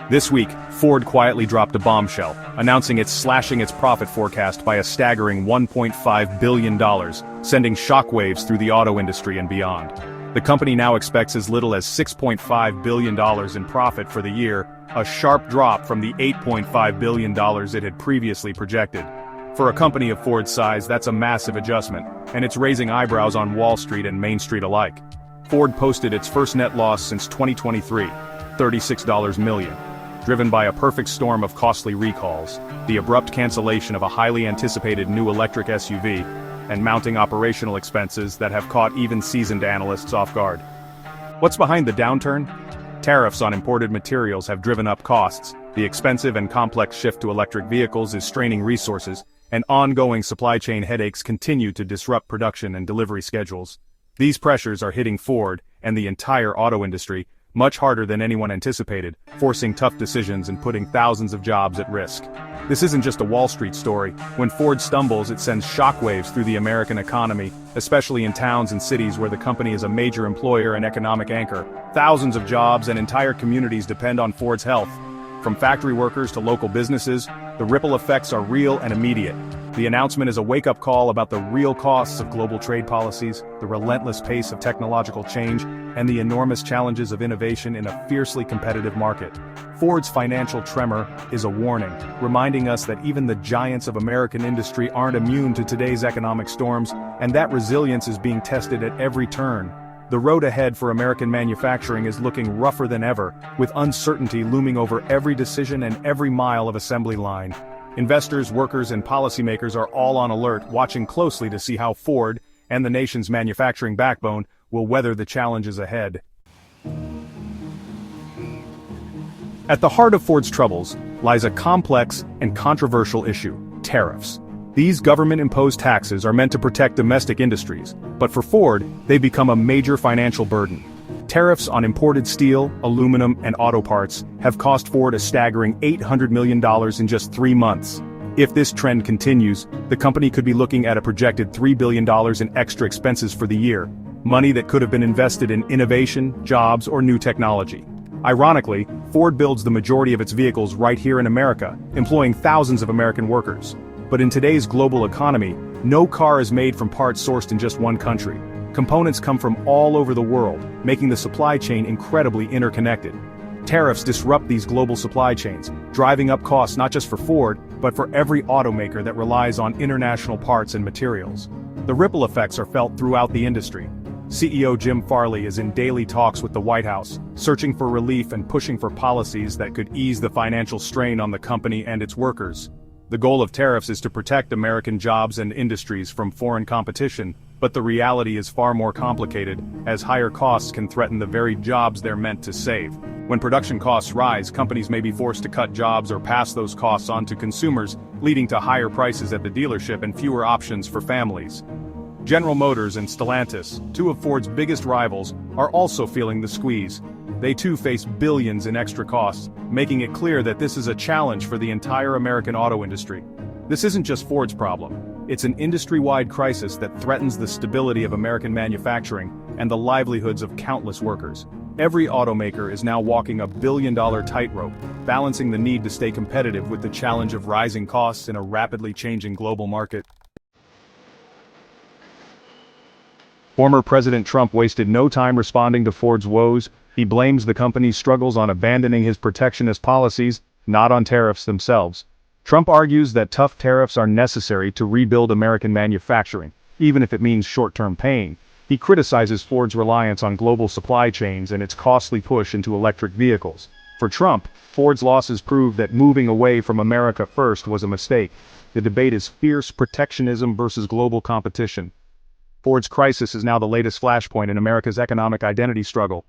This week, Ford quietly dropped a bombshell, announcing it's slashing its profit forecast by a staggering $1.5 billion, sending shockwaves through the auto industry and beyond. The company now expects as little as $6.5 billion in profit for the year, a sharp drop from the $8.5 billion it had previously projected. For a company of Ford's size, that's a massive adjustment, and it's raising eyebrows on Wall Street and Main Street alike. Ford posted its first net loss since 2023, $36 million. Driven by a perfect storm of costly recalls, the abrupt cancellation of a highly anticipated new electric SUV, and mounting operational expenses that have caught even seasoned analysts off guard. What's behind the downturn? Tariffs on imported materials have driven up costs, the expensive and complex shift to electric vehicles is straining resources, and ongoing supply chain headaches continue to disrupt production and delivery schedules. These pressures are hitting Ford, and the entire auto industry, much harder than anyone anticipated, forcing tough decisions and putting thousands of jobs at risk. This isn't just a Wall Street story. When Ford stumbles, it sends shockwaves through the American economy, especially in towns and cities where the company is a major employer and economic anchor. Thousands of jobs and entire communities depend on Ford's health. From factory workers to local businesses, the ripple effects are real and immediate. The announcement is a wake-up call about the real costs of global trade policies, the relentless pace of technological change, and the enormous challenges of innovation in a fiercely competitive market. Ford's financial tremor is a warning, reminding us that even the giants of American industry aren't immune to today's economic storms, and that resilience is being tested at every turn. The road ahead for American manufacturing is looking rougher than ever, with uncertainty looming over every decision and every mile of assembly line. Investors, workers, and policymakers are all on alert, watching closely to see how Ford, and the nation's manufacturing backbone, will weather the challenges ahead. At the heart of Ford's troubles lies a complex and controversial issue: tariffs. These government-imposed taxes are meant to protect domestic industries, but for Ford, they become a major financial burden. Tariffs on imported steel, aluminum, and auto parts have cost Ford a staggering $800 million in just 3 months. If this trend continues, the company could be looking at a projected $3 billion in extra expenses for the year, money that could have been invested in innovation, jobs, or new technology. Ironically, Ford builds the majority of its vehicles right here in America, employing thousands of American workers. But in today's global economy, no car is made from parts sourced in just one country. Components come from all over the world, making the supply chain incredibly interconnected. Tariffs disrupt these global supply chains, driving up costs not just for Ford, but for every automaker that relies on international parts and materials. The ripple effects are felt throughout the industry. CEO Jim Farley is in daily talks with the White House, searching for relief and pushing for policies that could ease the financial strain on the company and its workers. The goal of tariffs is to protect American jobs and industries from foreign competition, but the reality is far more complicated, as higher costs can threaten the very jobs they're meant to save. When production costs rise, companies may be forced to cut jobs or pass those costs on to consumers, leading to higher prices at the dealership and fewer options for families. General Motors and Stellantis, two of Ford's biggest rivals, are also feeling the squeeze. They too face billions in extra costs, making it clear that this is a challenge for the entire American auto industry. This isn't just Ford's problem. It's an industry-wide crisis that threatens the stability of American manufacturing and the livelihoods of countless workers. Every automaker is now walking a billion-dollar tightrope, balancing the need to stay competitive with the challenge of rising costs in a rapidly changing global market. Former President Trump wasted no time responding to Ford's woes. He blames the company's struggles on abandoning his protectionist policies, not on tariffs themselves. Trump argues that tough tariffs are necessary to rebuild American manufacturing, even if it means short-term pain. He criticizes Ford's reliance on global supply chains and its costly push into electric vehicles. For Trump, Ford's losses prove that moving away from America first was a mistake. The debate is fierce protectionism versus global competition. Ford's crisis is now the latest flashpoint in America's economic identity struggle.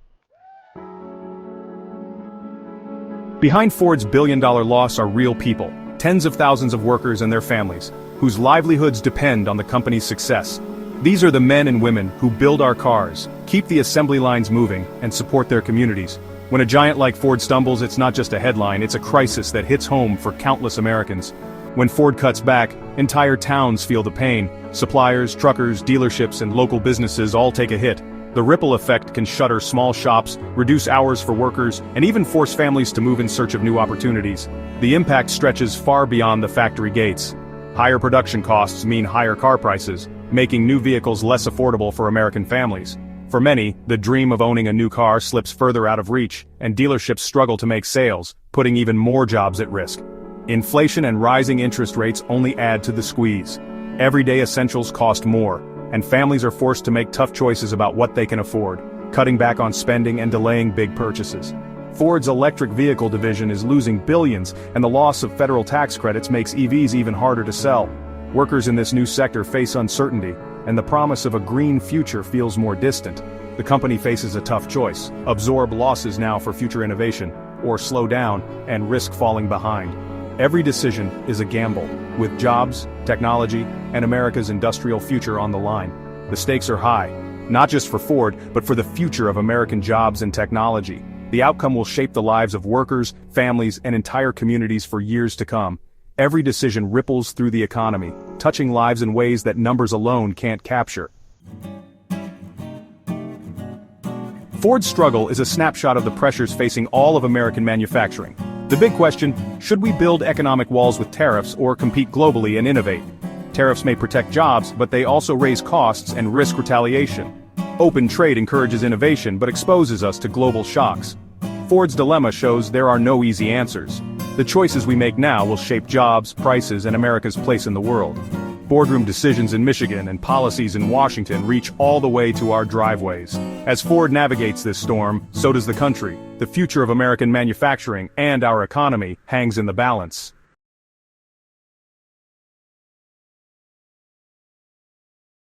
Behind Ford's billion-dollar loss are real people, tens of thousands of workers and their families, whose livelihoods depend on the company's success. These are the men and women who build our cars, keep the assembly lines moving, and support their communities. When a giant like Ford stumbles, it's not just a headline, it's a crisis that hits home for countless Americans. When Ford cuts back, entire towns feel the pain. Suppliers, truckers, dealerships, and local businesses all take a hit. The ripple effect can shutter small shops, reduce hours for workers, and even force families to move in search of new opportunities. The impact stretches far beyond the factory gates. Higher production costs mean higher car prices, making new vehicles less affordable for American families. For many, the dream of owning a new car slips further out of reach, and dealerships struggle to make sales, putting even more jobs at risk. Inflation and rising interest rates only add to the squeeze. Everyday essentials cost more, and families are forced to make tough choices about what they can afford, cutting back on spending and delaying big purchases. Ford's electric vehicle division is losing billions, and the loss of federal tax credits makes EVs even harder to sell. Workers in this new sector face uncertainty, and the promise of a green future feels more distant. The company faces a tough choice: absorb losses now for future innovation, or slow down and risk falling behind. Every decision is a gamble, with jobs, technology, and America's industrial future on the line. The stakes are high, not just for Ford, but for the future of American jobs and technology. The outcome will shape the lives of workers, families, and entire communities for years to come. Every decision ripples through the economy, touching lives in ways that numbers alone can't capture. Ford's struggle is a snapshot of the pressures facing all of American manufacturing. The big question: should we build economic walls with tariffs or compete globally and innovate? Tariffs may protect jobs, but they also raise costs and risk retaliation. Open trade encourages innovation but exposes us to global shocks. Ford's dilemma shows there are no easy answers. The choices we make now will shape jobs, prices, and America's place in the world. Boardroom decisions in Michigan and policies in Washington reach all the way to our driveways. As Ford navigates this storm, so does the country. The future of American manufacturing and our economy hangs in the balance.